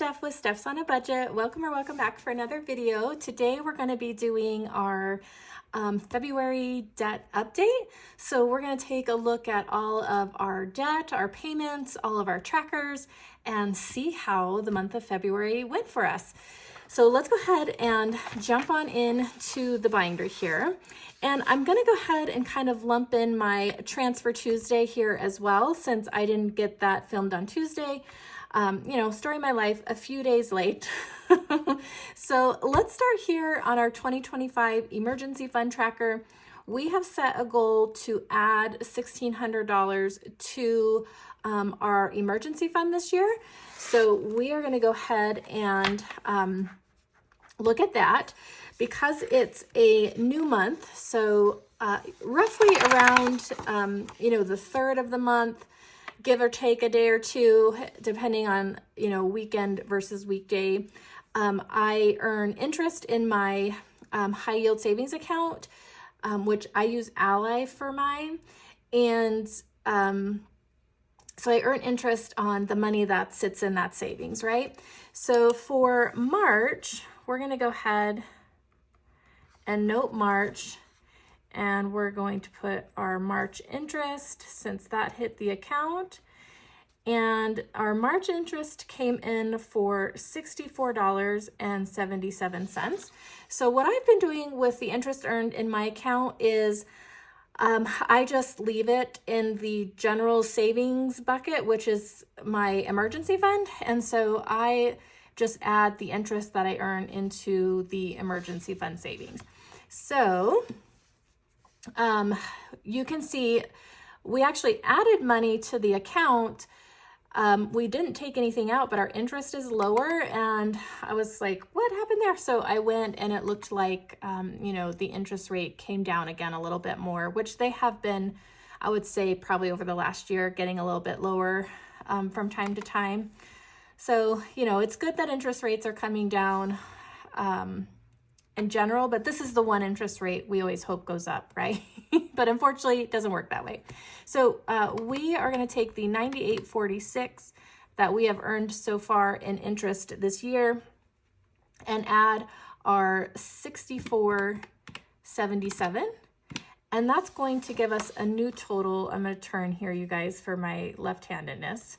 Steph with Stefsonabudget. Welcome or welcome back for another video. Today we're going to be doing our February debt update. So we're going to take a look at all of our debt, our payments, all of our trackers, and see how the month of February went for us. So let's go ahead and jump on into the binder here. And I'm going to go ahead and kind of lump in my Transfer Tuesday here as well, since I didn't get that filmed on Tuesday. Story of my life, a few days late. So let's start here on our 2025 emergency fund tracker. We have set a goal to add $1,600 to our emergency fund this year. So we are going to go ahead and look at that because it's a new month. So roughly around, the third of the month, give or take a day or two, depending on, weekend versus weekday. I earn interest in my high yield savings account, which I use Ally for mine. And so I earn interest on the money that sits in that savings, right? So for March, we're going to go ahead and note March. And we're going to put our March interest since that hit the account. And our March interest came in for $64.77. So what I've been doing with the interest earned in my account is I just leave it in the general savings bucket, which is my emergency fund. And so I just add the interest that I earn into the emergency fund savings. So you can see we actually added money to the account. We didn't take anything out, but our interest is lower. And I was like, what happened there? So I went and it looked like, the interest rate came down again a little bit more, which they have been, I would say probably over the last year, getting a little bit lower from time to time. So, it's good that interest rates are coming down in general, but this is the one interest rate we always hope goes up, right? But unfortunately, it doesn't work that way. So we are going to take the $98.46 that we have earned so far in interest this year and add our $64.77. And that's going to give us a new total. I'm going to turn here, you guys, for my left-handedness,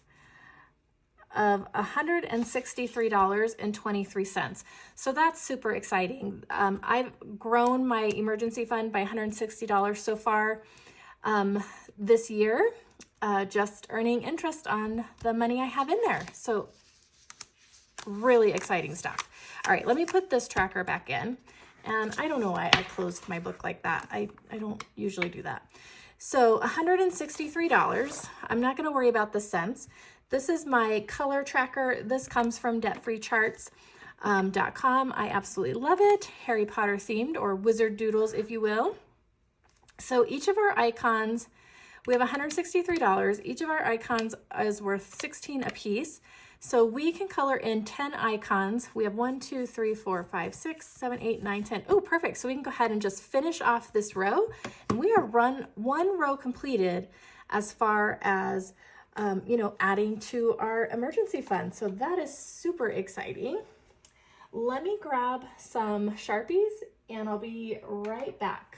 of $163.23. So that's super exciting. I've grown my emergency fund by $160 so far this year, just earning interest on the money I have in there. So really exciting stuff. All right, let me put this tracker back in. And I don't know why I closed my book like that. I don't usually do that. So $163. I'm not going to worry about the cents. This is my color tracker. This comes from debtfreecharts.com. I absolutely love it. Harry Potter themed, or wizard doodles, if you will. So each of our icons, we have $163. Each of our icons is worth 16 a piece. So we can color in 10 icons. We have 1, 2, 3, 4, 5, 6, 7, 8, 9, 10. Oh, perfect. So we can go ahead and just finish off this row. And we are one row completed as far as adding to our emergency fund. So that is super exciting. Let me grab some Sharpies and I'll be right back.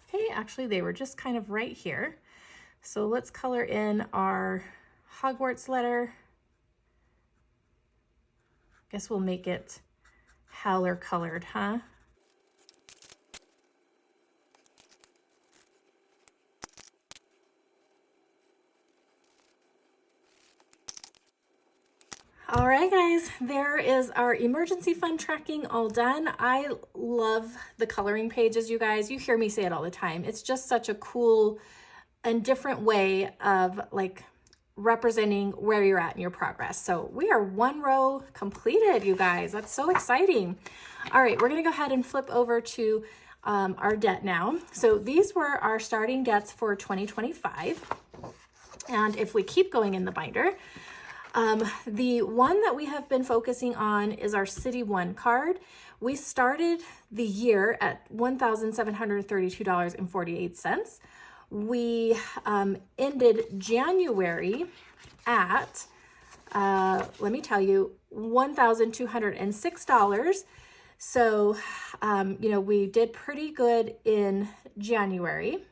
Okay, actually they were just kind of right here. So let's color in our Hogwarts letter. Guess we'll make it howler colored, huh? All right, guys, there is our emergency fund tracking all done. I love the coloring pages, you guys. You hear me say it all the time. It's just such a cool and different way of representing where you're at in your progress. So we are one row completed, you guys. That's so exciting. All right, we're going to go ahead and flip over to our debt now. So these were our starting debts for 2025. And if we keep going in the binder, the one that we have been focusing on is our City One card. We started the year at $1,732.48. We ended January at let me tell you, $1,206. So, you know, we did pretty good in January,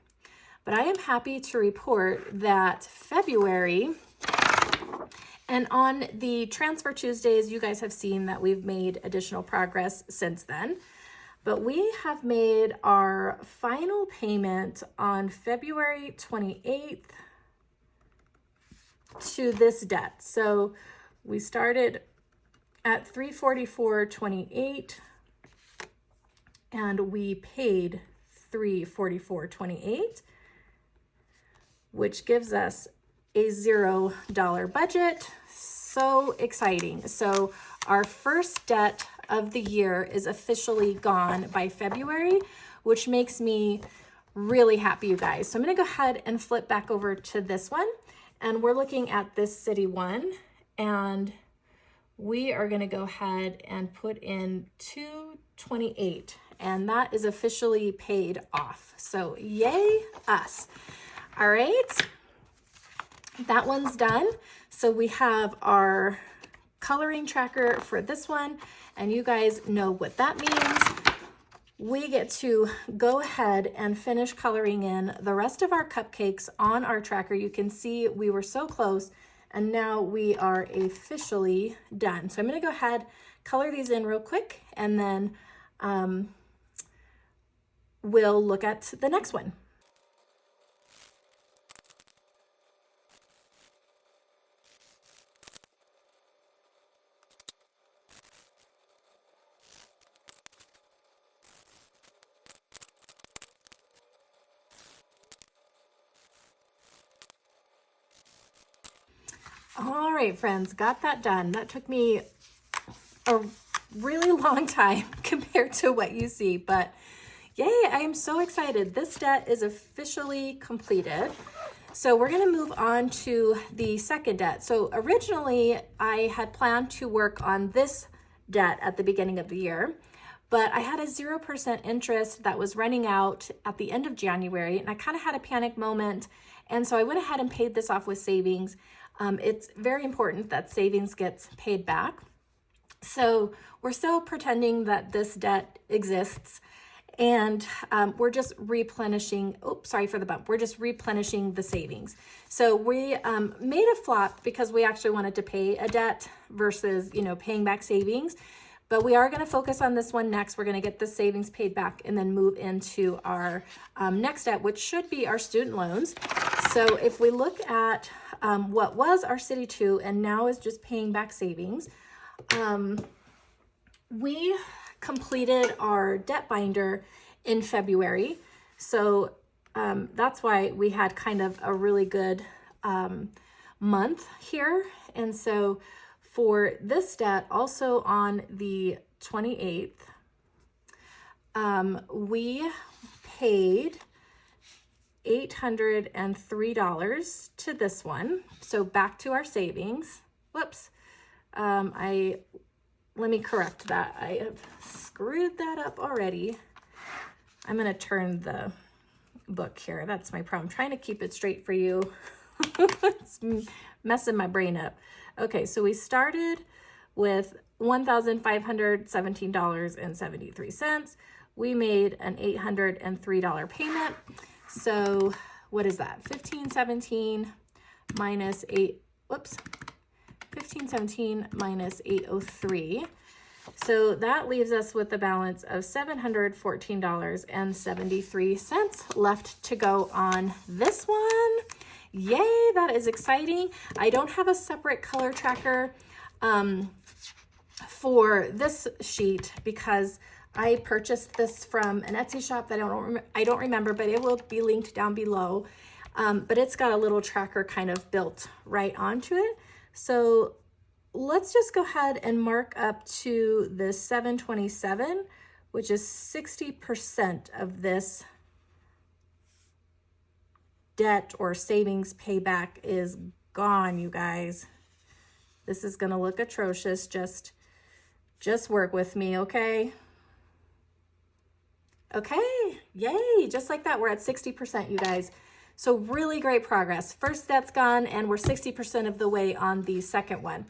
but I am happy to report that February, and on the Transfer Tuesdays, you guys have seen that we've made additional progress since then. But we have made our final payment on February 28th to this debt. So we started at $344.28 and we paid $344.28, which gives us a $0 budget. So exciting. So our first debt of the year is officially gone by February, which makes me really happy, you guys. So I'm going to go ahead and flip back over to this one, and we're looking at this city one, and we are going to go ahead and put in $228, and that is officially paid off. So yay us. All right, that one's done. So we have our coloring tracker for this one, and you guys know what that means. We get to go ahead and finish coloring in the rest of our cupcakes on our tracker. You can see we were so close, and now we are officially done. So I'm going to go ahead, color these in real quick, and then we'll look at the next one. All right, friends, got that done. That took me a really long time compared to what you see, but yay, I am so excited. This debt is officially completed. So we're going to move on to the second debt. So originally I had planned to work on this debt at the beginning of the year, but I had a 0% interest that was running out at the end of January, and I kind of had a panic moment. And so I went ahead and paid this off with savings. It's very important that savings gets paid back. So we're still pretending that this debt exists, and we're just replenishing, sorry for the bump, we're just replenishing the savings. So we made a flop because we actually wanted to pay a debt versus, you know, paying back savings. But we are going to focus on this one next. We're going to get the savings paid back and then move into our next debt, which should be our student loans. So if we look at what was our City 2 and now is just paying back savings, we completed our debt binder in February. So that's why we had kind of a really good month here. And so for this debt, also on the 28th, we paid $803 to this one. So back to our savings. Whoops. Let me correct that. I have screwed that up already. I'm going to turn the book here. That's my problem. I'm trying to keep it straight for you. It's messing my brain up. Okay, so we started with $1,517.73. We made an $803 payment. So what is that? 1517 minus 1517 minus 803. So that leaves us with a balance of $714.73 left to go on this one. Yay, that is exciting. I don't have a separate color tracker for this sheet because I purchased this from an Etsy shop that I don't remember, but it will be linked down below. But it's got a little tracker kind of built right onto it. So let's just go ahead and mark up to the 727, which is 60% of this debt or savings payback is gone, you guys. This is going to look atrocious. Just work with me, okay? Okay, yay, just like that, we're at 60%, you guys. So really great progress. First debt's gone, and we're 60% of the way on the second one.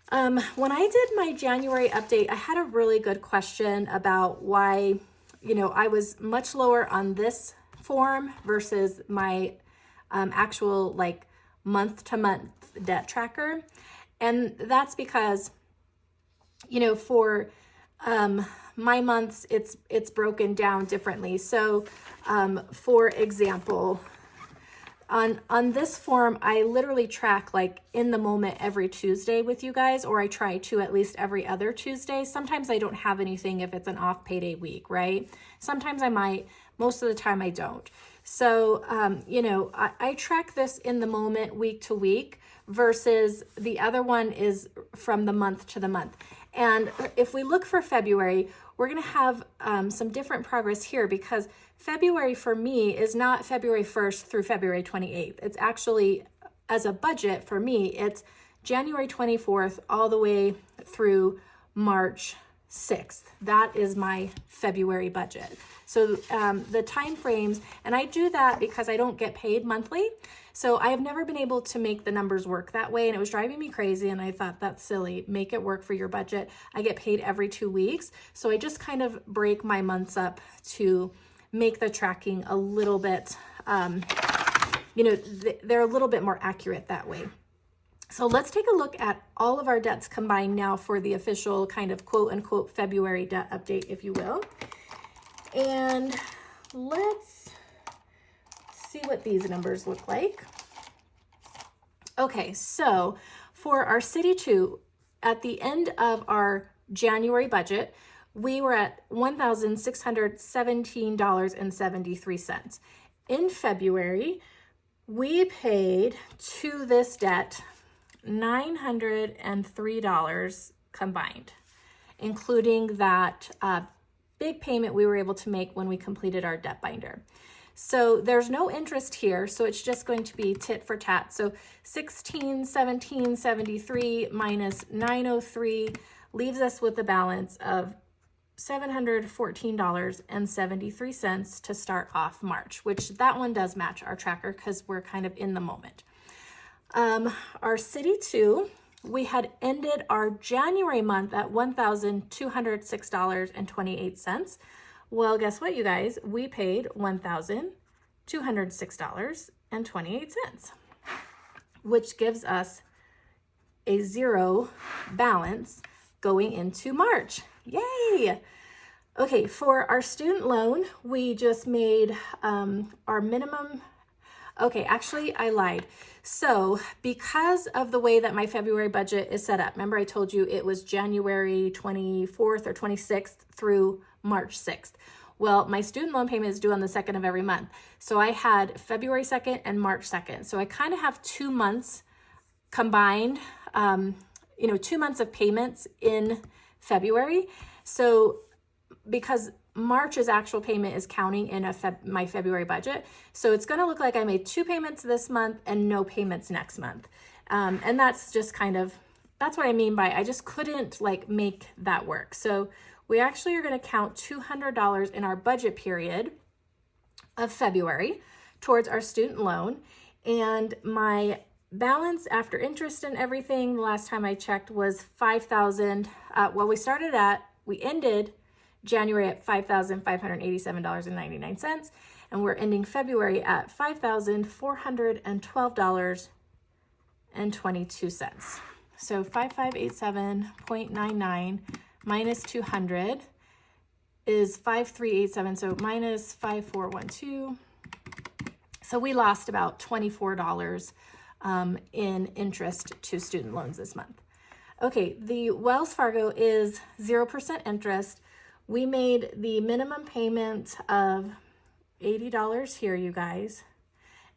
When I did my January update, I had a really good question about why, I was much lower on this form versus my actual like month-to-month debt tracker. And that's because, for my months, it's broken down differently. So for example, on this form, I literally track like in the moment every Tuesday with you guys, or I try to at least every other Tuesday. Sometimes I don't have anything if it's an off payday week, right? Sometimes I might, most of the time I don't. So, I track this in the moment, week to week, versus the other one is from the month to the month. And if we look for February, we're going to have some different progress here, because February for me is not February 1st through February 28th. It's actually, as a budget for me, it's January 24th all the way through March 6th. That is my February budget. So the time frames, and I do that because I don't get paid monthly. So I have never been able to make the numbers work that way, and it was driving me crazy, and I thought, that's silly. Make it work for your budget. I get paid every 2 weeks. So I just kind of break my months up to make the tracking a little bit, they're a little bit more accurate that way. So let's take a look at all of our debts combined now for the official kind of quote unquote February debt update, if you will. And let's see what these numbers look like. Okay, so for our City 2, at the end of our January budget, we were at $1,617.73. In February, we paid to this debt $903 combined, including that big payment we were able to make when we completed our debt binder. So there's no interest here, so it's just going to be tit for tat. So 1,617.73 minus 903 leaves us with a balance of $714.73 to start off March, which that one does match our tracker because we're kind of in the moment. Our City 2, we had ended our January month at $1,206.28. Well, guess what, you guys? We paid $1,206.28, which gives us a zero balance going into March. Yay! Okay, for our student loan, we just made our minimum. Okay, actually, I lied. So because of the way that my February budget is set up, remember I told you it was January 24th or 26th through March 6th. Well, my student loan payment is due on the 2nd of every month. So I had February 2nd and March 2nd. So I kind of have 2 months combined, 2 months of payments in February. So because March's actual payment is counting in my February budget. So it's going to look like I made 2 payments this month and no payments next month. And that's just that's what I mean by I just couldn't make that work. So we actually are going to count $200 in our budget period of February towards our student loan. And my balance after interest and everything, the last time I checked, was $5,000. We ended January at $5,587.99, and we're ending February at $5,412.22. So 5587.99 minus 200 is 5387, so minus 5412. So we lost about $24 in interest to student loans this month. Okay, the Wells Fargo is 0% interest. We made the minimum payment of $80 here, you guys.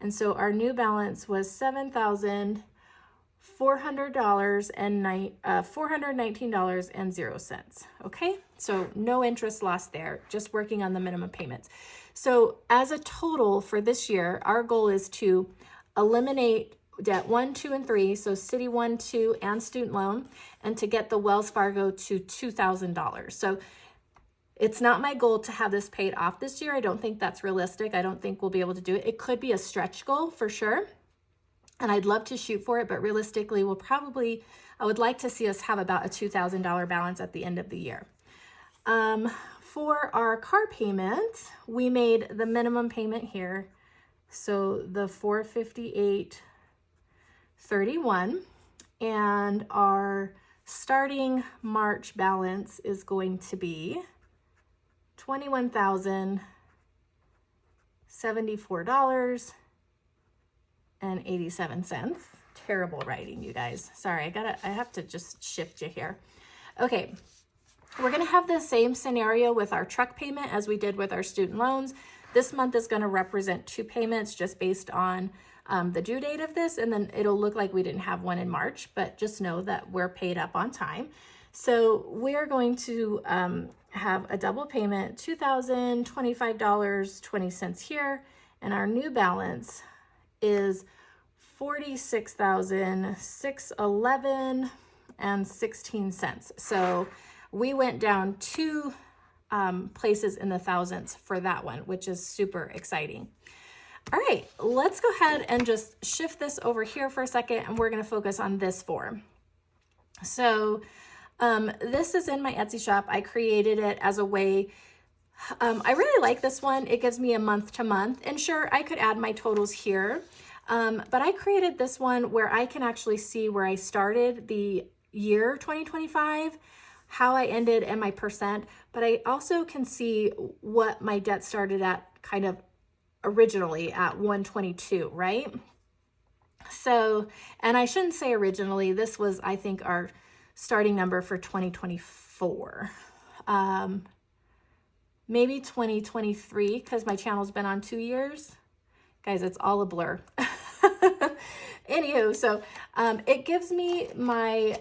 And so our new balance was $419.0. Okay, so no interest lost there, just working on the minimum payments. So as a total for this year, our goal is to eliminate debt 1, 2, and 3, so City 1, 2, and student loan, and to get the Wells Fargo to $2,000. So It's not my goal to have this paid off this year. I don't think that's realistic. I don't think we'll be able to do it. It could be a stretch goal for sure. And I'd love to shoot for it, but realistically, I would like to see us have about a $2,000 balance at the end of the year. For our car payment, we made the minimum payment here. So the $458.31, and our starting March balance is going to be $21,074.87. Terrible writing, you guys. Sorry, I have to just shift you here. Okay, we're gonna have the same scenario with our truck payment as we did with our student loans. This month is gonna represent 2 payments just based on the due date of this, and then it'll look like we didn't have one in March, but just know that we're paid up on time. So we're going to have a double payment, $2,025.20 here, and our new balance is $46,611.16. So we went down 2 places in the thousands for that one, which is super exciting. All right, let's go ahead and just shift this over here for a second, and we're gonna focus on this form. So this is in my Etsy shop. I created it as a way, I really like this one. It gives me a month to month, and sure, I could add my totals here, but I created this one where I can actually see where I started the year 2025, how I ended, and my percent, but I also can see what my debt started at kind of originally at 122, right? So, and I shouldn't say originally, this was, I think, our starting number for 2024. Maybe 2023, because my channel's been on 2 years. Guys, it's all a blur. Anywho, so it gives me my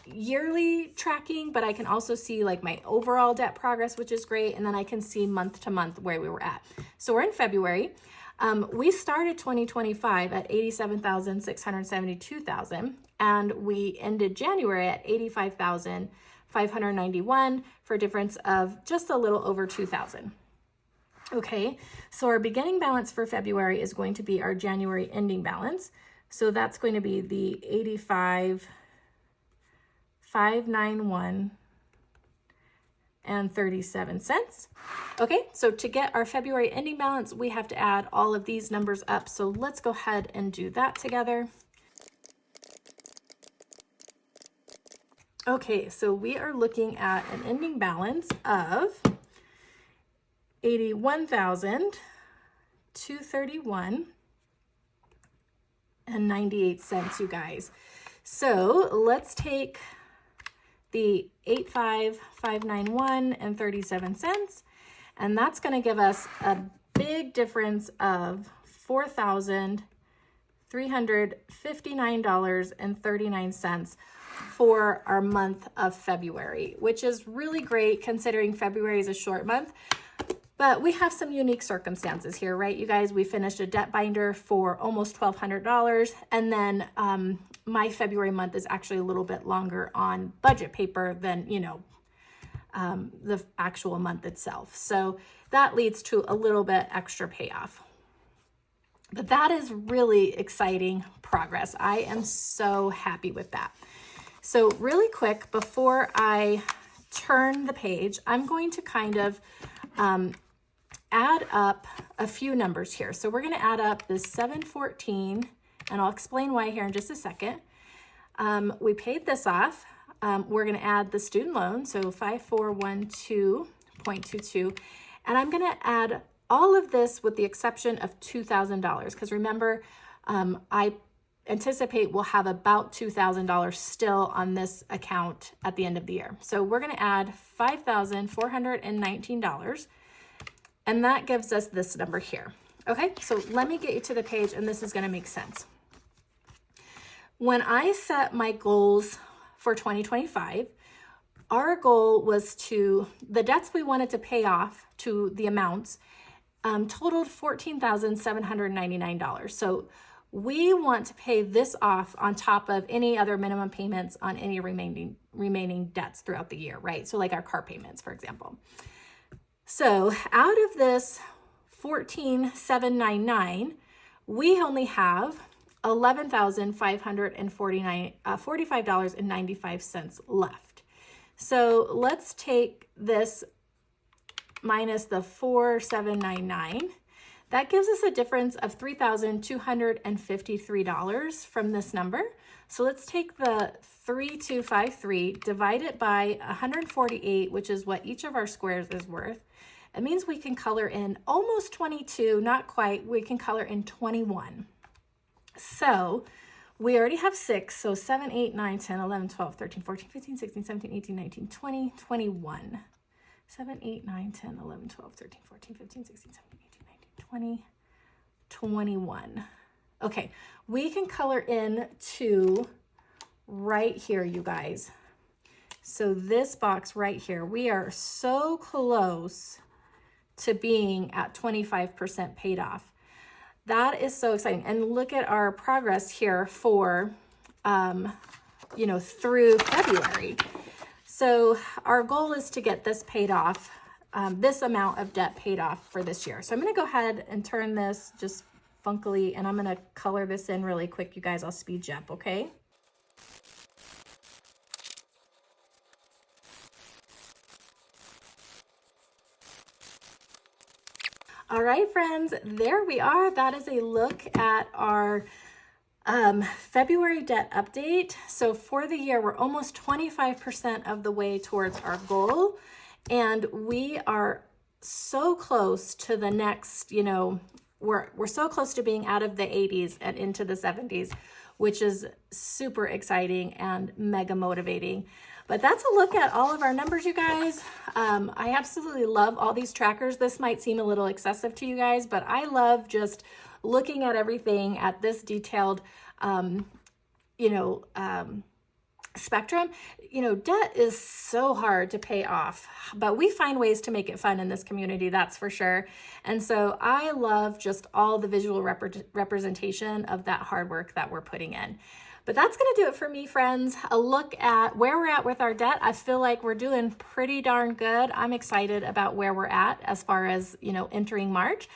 yearly tracking, but I can also see like my overall debt progress, which is great. And then I can see month to month where we were at. So we're in February. We started 2025 at $87,672, and we ended January at $85,591 for a difference of just a little over $2,000. Okay, so our beginning balance for February is going to be our January ending balance. So that's going to be the $85,591.37. Okay, so to get our February ending balance, we have to add all of these numbers up. So let's go ahead and do that together. Okay, so we are looking at an ending balance of $81,231.98, you guys. So let's take the $85,591.37, and that's going to give us a big difference of $4,359.39 for our month of February, which is really great considering February is a short month. But we have some unique circumstances here, right, you guys? We finished a debt binder for almost $1,200, and then my February month is actually a little bit longer on budget paper than, you know, the actual month itself. So that leads to a little bit extra payoff. But that is really exciting progress. I am so happy with that. So really quick, before I turn the page, I'm going to kind of add up a few numbers here. So we're going to add up this 714, and I'll explain why here in just a second. We paid this off. We're going to add the student loan, so 5412.22, and I'm going to add all of this with the exception of $2,000, because remember, I anticipate we'll have about $2,000 still on this account at the end of the year. So we're going to add $5,419, and that gives us this number here. Okay, so let me get you to the page, and this is going to make sense. When I set my goals for 2025, our goal was the debts we wanted to pay off to the amounts totaled $14,799. So we want to pay this off on top of any other minimum payments on any remaining debts throughout the year, right? So like our car payments, for example. So out of this $14,799, we only have $11,545.95 left. So let's take this minus the $4,799. That gives us a difference of $3,253 from this number. So let's take the 3,253, divide it by 148, which is what each of our squares is worth. It means we can color in almost 22, not quite, we can color in 21. So we already have 6, so 7, 8, 9, 10, 11, 12, 13, 14, 15, 16, 17, 18, 19, 20, 21. 7, 8, 9, 10, 11, 12, 13, 14, 15, 16, 17, 18, 19, 20, 21. Okay, we can color in to right here, you guys. So this box right here, we are so close to being at 25% paid off. That is so exciting. And look at our progress here for, through February. So our goal is to get this paid off, this amount of debt paid off for this year. So I'm going to go ahead and turn this just funkily, and I'm going to color this in really quick, you guys. I'll speed you up, okay? All right, friends, there we are. That is a look at our February debt update. So for the year, we're almost 25% of the way towards our goal. And we are so close to the next, we're so close to being out of the 80s and into the 70s, which is super exciting and mega motivating. But that's a look at all of our numbers, you guys. I absolutely love all these trackers. This might seem a little excessive to you guys, but I love just looking at everything at this detailed, spectrum. Debt is so hard to pay off, but we find ways to make it fun in this community, that's for sure. And so I love just all the visual representation of that hard work that we're putting in. But that's going to do it for me, friends. A look at where we're at with our debt. I feel like we're doing pretty darn good. I'm excited about where we're at as far as, entering March.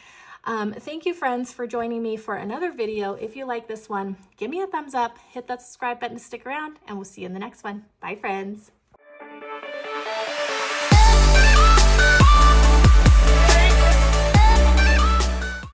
Thank you, friends, for joining me for another video. If you like this one, give me a thumbs up, hit that subscribe button to stick around, and we'll see you in the next one. Bye, friends.